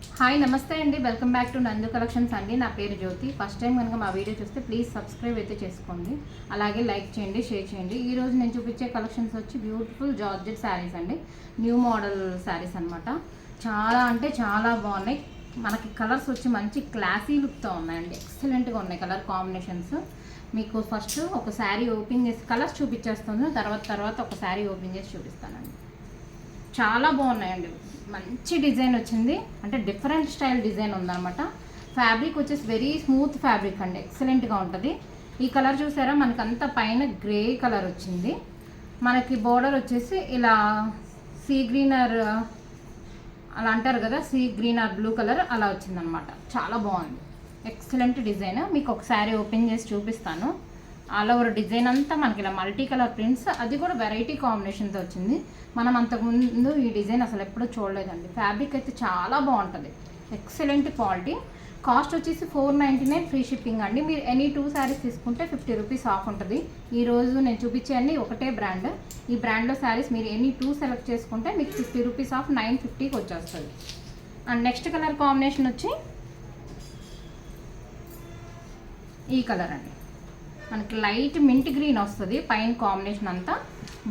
Hi నమస్తే అండి, welcome back to నందు కలెక్షన్స్ అండి. నా పేరు జ్యోతి. ఫస్ట్ టైం కనుక మా వీడియో చూస్తే ప్లీజ్ సబ్స్క్రైబ్ అయితే చేసుకోండి, అలాగే లైక్ చేయండి, షేర్ చేయండి. ఈరోజు నేను చూపించే కలెక్షన్స్ వచ్చి బ్యూటిఫుల్ జార్జెట్ శారీస్ అండి, న్యూ మోడల్ శారీస్ అనమాట. చాలా అంటే చాలా బాగున్నాయి. మనకి కలర్స్ వచ్చి మంచి క్లాసీ లుక్తో ఉన్నాయండి, ఎక్సలెంట్గా ఉన్నాయి కలర్ కాంబినేషన్స్. మీకు ఫస్ట్ ఒక శారీ ఓపెన్ చేసి కలర్స్ చూపించేస్తాను, తర్వాత ఒక శారీ ఓపెన్ చేసి చూపిస్తానండి. చాలా బాగున్నాయండి, మంచి డిజైన్ వచ్చింది, అంటే డిఫరెంట్ స్టైల్ డిజైన్ ఉందన్నమాట. ఫ్యాబ్రిక్ వచ్చేసి వెరీ స్మూత్ ఫ్యాబ్రిక్ అండి, ఎక్సలెంట్గా ఉంటుంది. ఈ కలర్ చూసారా, మనకి అంతా పైన గ్రే కలర్ వచ్చింది. మనకి బోర్డర్ వచ్చేసి ఇలా సీ గ్రీనర్ అలా అంటారు కదా, sea green or blue colour అలా వచ్చిందనమాట. చాలా బాగుంది, ఎక్సలెంట్ డిజైన్. మీకు ఒకసారి ఓపెన్ చేసి చూపిస్తాను. ఆల్ ఓవర్ డిజైన్ అంతా మనకి ఇలా మల్టీ కలర్ ప్రింట్స్, అది కూడా వెరైటీ కాంబినేషన్తో వచ్చింది. మనం అంతకుముందు ఈ డిజైన్ అసలు ఎప్పుడూ చూడలేదండి. ఫ్యాబ్రిక్ అయితే చాలా బాగుంటుంది, ఎక్సలెంట్ క్వాలిటీ. కాస్ట్ వచ్చేసి 499 ఫ్రీ షిప్పింగ్ అండి. మీరు ఎనీ 2 శారీస్ తీసుకుంటే 50 రూపీస్ ఆఫ్ ఉంటుంది. ఈరోజు నేను చూపించే అన్ని ఒకటే బ్రాండ్. ఈ బ్రాండ్లో శారీస్ మీరు ఎనీ 2 సెలెక్ట్ చేసుకుంటే మీకు 50 రూపీస్ ఆఫ్ 950కి వచ్చేస్తుంది. అండ్ నెక్స్ట్ కలర్ కాంబినేషన్ వచ్చి ఈ కలర్ అండి, మనకి లైట్ మింట్ గ్రీన్ వస్తుంది పైన కాంబినేషన్ అంతా.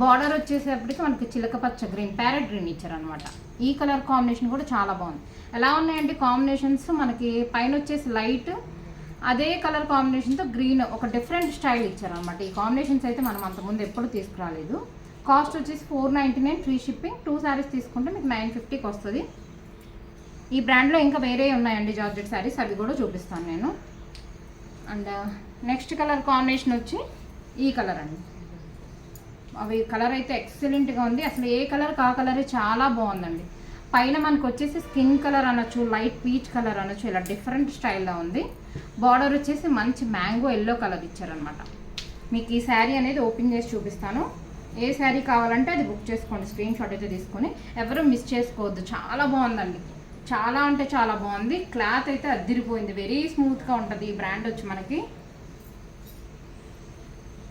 బార్డర్ వచ్చేసేపటికి మనకి చిలక పచ్చ గ్రీన్, ప్యారెట్ గ్రీన్ ఇచ్చారనమాట. ఈ కలర్ కాంబినేషన్ కూడా చాలా బాగుంది. ఎలా ఉన్నాయండి కాంబినేషన్స్, మనకి పైన వచ్చేసి లైట్, అదే కలర్ కాంబినేషన్తో గ్రీన్, ఒక డిఫరెంట్ స్టైల్ ఇచ్చారనమాట. ఈ కాంబినేషన్స్ అయితే మనం అంతకుముందు ఎప్పుడు తీసుకురాలేదు. కాస్ట్ వచ్చేసి 499 ఫ్రీ షిప్పింగ్. 2 శారీస్ తీసుకుంటే మీకు 950కి వస్తుంది. ఈ బ్రాండ్లో ఇంకా వేరే ఉన్నాయండి జార్జెట్ శారీస్, అవి కూడా చూపిస్తాను నేను. అండ్ నెక్స్ట్ కలర్ కాంబినేషన్ వచ్చి ఈ కలర్ అండి. అవి కలర్ అయితే ఎక్సలెంట్గా ఉంది, అసలు ఏ కలర్ కా కలరే చాలా బాగుందండి. పైన మనకు వచ్చేసి స్కిన్ కలర్ అనొచ్చు, లైట్ పీచ్ కలర్ అనొచ్చు, ఇలా డిఫరెంట్ స్టైల్లో ఉంది. బార్డర్ వచ్చేసి మంచి మ్యాంగో ఎల్లో కలర్ ఇచ్చారనమాట. మీకు ఈ శారీ అనేది ఓపెన్ చేసి చూపిస్తాను. ఏ శారీ కావాలంటే అది బుక్ చేసుకోండి, స్క్రీన్ షాట్ అయితే తీసుకొని, ఎవరు మిస్ చేసుకోవద్దు. చాలా బాగుందండి, చాలా అంటే చాలా బాగుంది. క్లాత్ అయితే అద్దిరిపోయింది, వెరీ స్మూత్గా ఉంటుంది. ఈ బ్రాండ్ వచ్చి మనకి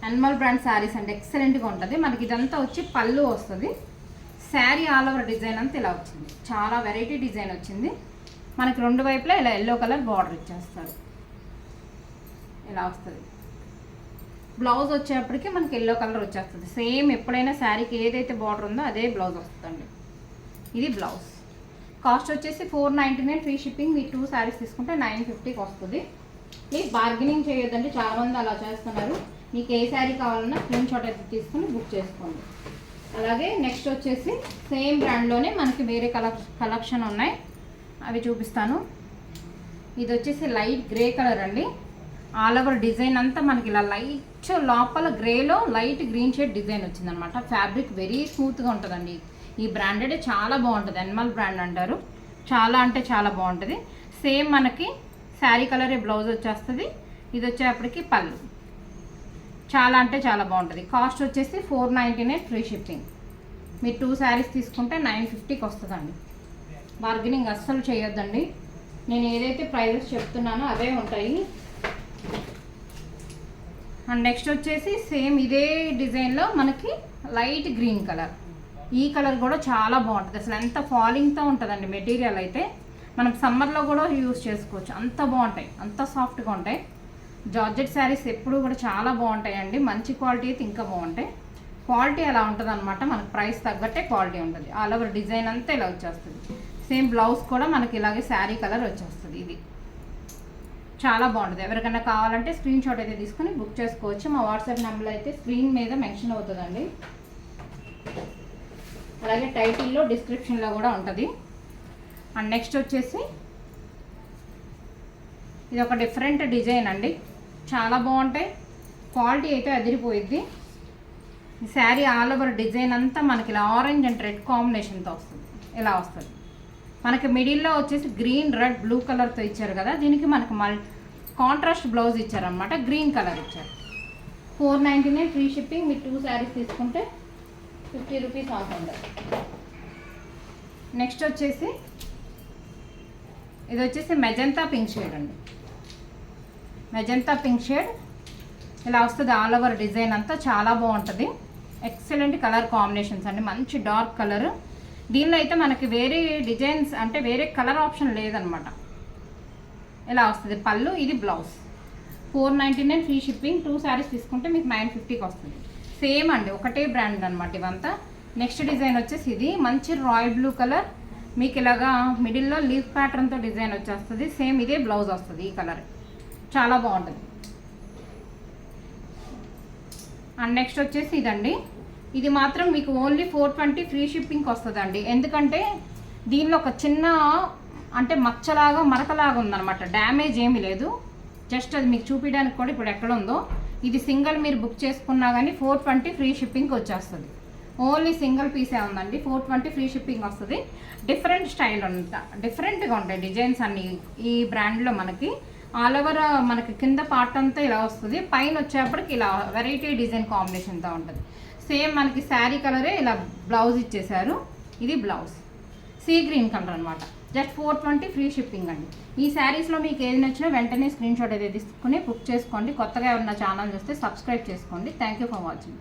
అనిమల్ బ్రాండ్ శారీస్ అంటే ఎక్సలెంట్గా ఉంటుంది. మనకి ఇదంతా వచ్చి పళ్ళు వస్తుంది. శారీ ఆల్ ఓవర్ డిజైన్ అంతా ఇలా వచ్చింది, చాలా వెరైటీ డిజైన్ వచ్చింది. మనకి రెండు వైపులా ఇలా ఎల్లో కలర్ బార్డర్ ఇచ్చేస్తారు, ఇలా వస్తుంది. బ్లౌజ్ వచ్చేప్పటికి మనకి ఎల్లో కలర్ వచ్చేస్తుంది. సేమ్ ఎప్పుడైనా శారీకి ఏదైతే బార్డర్ ఉందో అదే బ్లౌజ్ వస్తుందండి. ఇది బ్లౌజ్. కాస్ట్ వచ్చేసి 499 ఫ్రీ షిప్పింగ్. మీరు 2 శారీస్ తీసుకుంటే 950కి వస్తుంది. ప్లీజ్ బార్గెనింగ్ చేయొద్దండి, చాలామంది అలా చేస్తున్నారు. మీకు ఏ శారీ కావాలన్నా స్క్రీన్ షాట్ అయితే తీసుకొని బుక్ చేసుకోండి. అలాగే నెక్స్ట్ వచ్చేసి సేమ్ బ్రాండ్లోనే మనకి వేరే కలెక్షన్ ఉన్నాయి, అవి చూపిస్తాను. ఇది వచ్చేసి లైట్ గ్రే కలర్ అండి. ఆల్ ఓవర్ డిజైన్ అంతా మనకి ఇలా లైట్ లోపల గ్రేలో లైట్ గ్రీన్ షేడ్ డిజైన్ వచ్చిందనమాట. ఫ్యాబ్రిక్ వెరీ స్మూత్గా ఉంటుందండి. ఈ బ్రాండెడ్ చాలా బాగుంటుంది, అనిమల్ బ్రాండ్ అంటారు. చాలా అంటే చాలా బాగుంటుంది. సేమ్ మనకి శారీ కలరే బ్లౌజ్ వచ్చేస్తుంది. ఇది వచ్చేప్పటికి పళ్ళు, చాలా అంటే చాలా బాగుంటుంది. కాస్ట్ వచ్చేసి 499 ఫ్రీ షిప్పింగ్. మీరు 2 శారీస్ తీసుకుంటే 950కి వస్తుందండి. బార్గెనింగ్ అస్సలు చేయొద్దండి, నేను ఏదైతే ప్రైజెస్ చెప్తున్నానో అవే ఉంటాయి. అండ్ నెక్స్ట్ వచ్చేసి సేమ్ ఇదే డిజైన్లో మనకి లైట్ గ్రీన్ కలర్. ఈ కలర్ కూడా చాలా బాగుంటుంది, అసలు ఎంత ఫాలింగ్తో ఉంటుందండి మెటీరియల్ అయితే. మనం సమ్మర్లో కూడా యూజ్ చేసుకోవచ్చు, అంత బాగుంటాయి, అంత సాఫ్ట్గా ఉంటాయి. జార్జెట్ శారీస్ ఎప్పుడు కూడా చాలా బాగుంటాయండి, మంచి క్వాలిటీ అయితే ఇంకా బాగుంటాయి. క్వాలిటీ అలా ఉంటుంది అనమాట, మనకు ప్రైస్ తగ్గట్టే క్వాలిటీ ఉంటుంది. ఆల్ ఓవర్ డిజైన్ అంతా ఇలా వచ్చేస్తుంది. సేమ్ బ్లౌజ్ కూడా మనకి ఇలాగే శారీ కలర్ వచ్చేస్తుంది. ఇది చాలా బాగుంటుంది. ఎవరికైనా కావాలంటే స్క్రీన్ షాట్ అయితే తీసుకొని బుక్ చేసుకోవచ్చు. మా వాట్సాప్ నెంబర్ అయితే స్క్రీన్ మీద మెన్షన్ అవుతుందండి, అలాగే టైటిల్లో డిస్క్రిప్షన్లో కూడా ఉంటుంది. అండ్ నెక్స్ట్ వచ్చేసి ఇది ఒక డిఫరెంట్ డిజైన్ అండి, చాలా బాగుంటాయి. క్వాలిటీ అయితే అదిరిపోయిద్ది. ఈ శారీ ఆల్ ఓవర్ డిజైన్ అంతా మనకి ఇలా ఆరెంజ్ అండ్ రెడ్ కాంబినేషన్తో వస్తుంది, ఇలా వస్తుంది. మనకి మిడిల్లో వచ్చేసి గ్రీన్ రెడ్ బ్లూ కలర్తో ఇచ్చారు కదా, దీనికి మనకి కాంట్రాస్ట్ బ్లౌజ్ ఇచ్చారనమాట, గ్రీన్ కలర్ ఇచ్చారు. 499 ఫ్రీ షిప్పింగ్. మీరు 2 శారీస్ తీసుకుంటే 50 రూపీస్ ఆఫ్ ఉంటుంది. నెక్స్ట్ వచ్చేసి ఇది వచ్చేసి మెజంతా పింక్ షేడ్ అండి. మెజంతా పింక్ షేడ్ ఇలా వస్తుంది. ఆల్ ఓవర్ డిజైన్ అంతా చాలా బాగుంటుంది. ఎక్సలెంట్ కలర్ కాంబినేషన్స్ అండి, మంచి డార్క్ కలర్ దీనిలో అయితే మనకి వేరే డిజైన్స్ అంటే వేరే కలర్ ఆప్షన్ లేదనమాట. ఇలా వస్తుంది పళ్ళు, ఇది బ్లౌజ్. 499 free shipping. 2 శారీస్ తీసుకుంటే మీకు 950కి వస్తుంది. సేమ్ అండి, ఒకటే బ్రాండ్ అనమాట ఇవంతా. నెక్స్ట్ డిజైన్ వచ్చేసి ఇది మంచి రాయల్ బ్లూ కలర్, మీకు ఇలాగా మిడిల్లో లీఫ్ ప్యాటర్న్తో డిజైన్ వచ్చేస్తుంది. సేమ్ ఇదే బ్లౌజ్ వస్తుంది, ఈ కలర్ చాలా బాగుంటుంది. అండ్ నెక్స్ట్ వచ్చేసి ఇదండి, ఇది మాత్రం మీకు ఓన్లీ 420 ఫ్రీ షిప్పింగ్కి వస్తుందండి. ఎందుకంటే దీనిలో ఒక చిన్న అంటే మచ్చలాగా మరకలాగా ఉందన్నమాట, డ్యామేజ్ ఏమీ లేదు. జస్ట్ అది మీకు చూపించడానికి కూడా ఇప్పుడు ఎక్కడ ఉందో. ఇది సింగిల్ మీరు బుక్ చేసుకున్నా కానీ 420 ఫ్రీ షిప్పింగ్కి వచ్చేస్తుంది. ఓన్లీ సింగిల్ పీసే ఉందండి, 420 ఫ్రీ షిప్పింగ్ వస్తుంది. డిఫరెంట్ స్టైల్ అంతా డిఫరెంట్గా ఉంటాయి డిజైన్స్ అన్నీ ఈ బ్రాండ్లో. మనకి ఆల్ ఓవర్ మనకి కింద పార్ట్ అంతా ఇలా వస్తుంది, పైన వచ్చేప్పటికి ఇలా వెరైటీ డిజైన్ కాంబినేషన్తో ఉంటుంది. సేమ్ మనకి శారీ కలరే ఇలా బ్లౌజ్ ఇచ్చేసారు. ఇది బ్లౌజ్ సీ గ్రీన్ కలర్ అనమాట. జస్ట్ 420 ఫ్రీ షిప్పింగ్ అండి. ఈ శారీస్లో మీకు ఏది నచ్చినా వెంటనే స్క్రీన్ షాట్ అయితే తీసుకుని బుక్ చేసుకోండి. కొత్తగా ఎవరన్నా ఛానల్ చూస్తే సబ్స్క్రైబ్ చేసుకోండి. Thank you for watching.